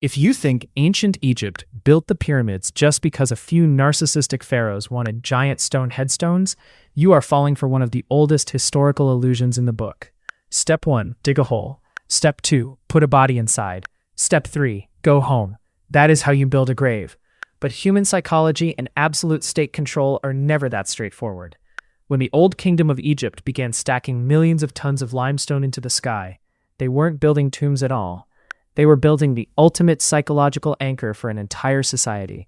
If you think ancient Egypt built the pyramids just because a few narcissistic pharaohs wanted giant stone headstones, you are falling for one of the oldest historical illusions in the book. Step 1, dig a hole. Step 2, put a body inside. Step 3, go home. That is how you build a grave. But human psychology and absolute state control are never that straightforward. When the Old Kingdom of Egypt began stacking millions of tons of limestone into the sky, they weren't building tombs at all. They were building the ultimate psychological anchor for an entire society.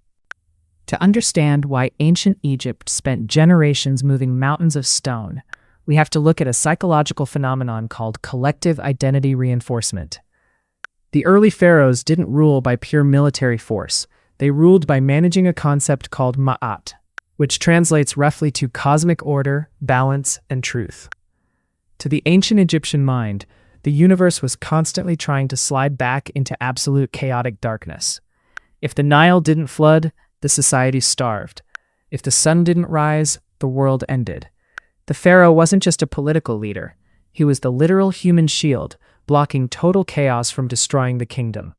To understand why ancient Egypt spent generations moving mountains of stone, we have to look at a psychological phenomenon called collective identity reinforcement. The early pharaohs didn't rule by pure military force. They ruled by managing a concept called ma'at, which translates roughly to cosmic order, balance, and truth. To the ancient Egyptian mind, the universe was constantly trying to slide back into absolute chaotic darkness. If the Nile didn't flood, the society starved. If the sun didn't rise, the world ended. The pharaoh wasn't just a political leader. He was the literal human shield, blocking total chaos from destroying the kingdom.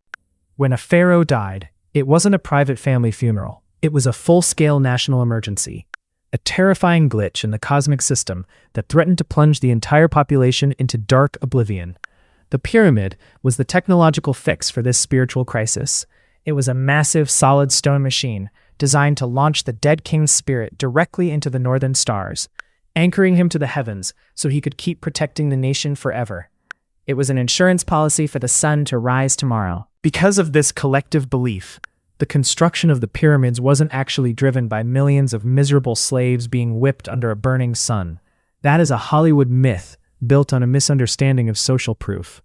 When a pharaoh died, it wasn't a private family funeral. It was a full-scale national emergency. A terrifying glitch in the cosmic system that threatened to plunge the entire population into dark oblivion. The pyramid was the technological fix for this spiritual crisis. It was a massive, solid stone machine designed to launch the dead king's spirit directly into the northern stars, anchoring him to the heavens so he could keep protecting the nation forever. It was an insurance policy for the sun to rise tomorrow. Because of this collective belief, the construction of the pyramids wasn't actually driven by millions of miserable slaves being whipped under a burning sun. That is a Hollywood myth built on a misunderstanding of social proof.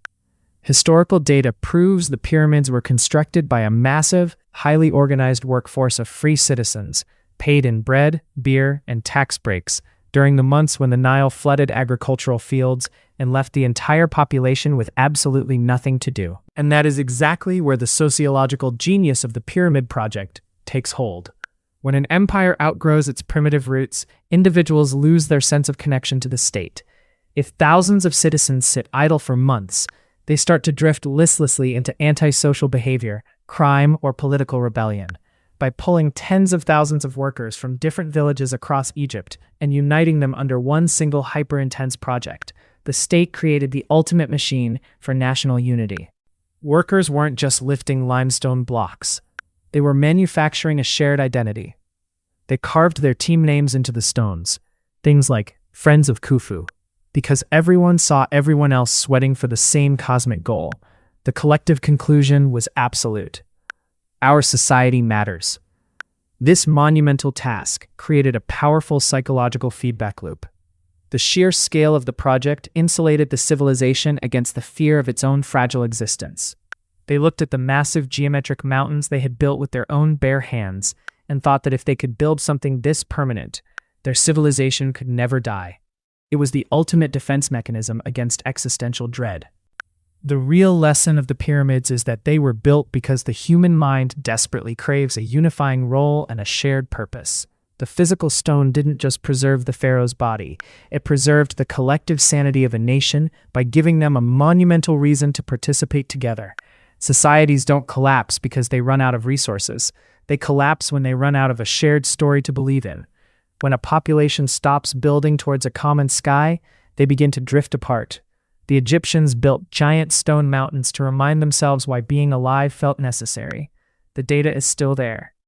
Historical data proves the pyramids were constructed by a massive, highly organized workforce of free citizens, paid in bread, beer, and tax breaks during the months when the Nile flooded agricultural fields and left the entire population with absolutely nothing to do. And that is exactly where the sociological genius of the pyramid project takes hold. When an empire outgrows its primitive roots, individuals lose their sense of connection to the state. If thousands of citizens sit idle for months, they start to drift listlessly into antisocial behavior, crime, or political rebellion. By pulling tens of thousands of workers from different villages across Egypt and uniting them under one single hyper-intense project, the state created the ultimate machine for national unity. Workers weren't just lifting limestone blocks. They were manufacturing a shared identity. They carved their team names into the stones, things like Friends of Khufu, because everyone saw everyone else sweating for the same cosmic goal. The collective conclusion was absolute. Our society matters. This monumental task created a powerful psychological feedback loop. The sheer scale of the project insulated the civilization against the fear of its own fragile existence. They looked at the massive geometric mountains they had built with their own bare hands and thought that if they could build something this permanent, their civilization could never die. It was the ultimate defense mechanism against existential dread. The real lesson of the pyramids is that they were built because the human mind desperately craves a unifying role and a shared purpose. The physical stone didn't just preserve the pharaoh's body, it preserved the collective sanity of a nation by giving them a monumental reason to participate together. Societies don't collapse because they run out of resources. They collapse when they run out of a shared story to believe in. When a population stops building towards a common sky, they begin to drift apart. The Egyptians built giant stone mountains to remind themselves why being alive felt necessary. The data is still there.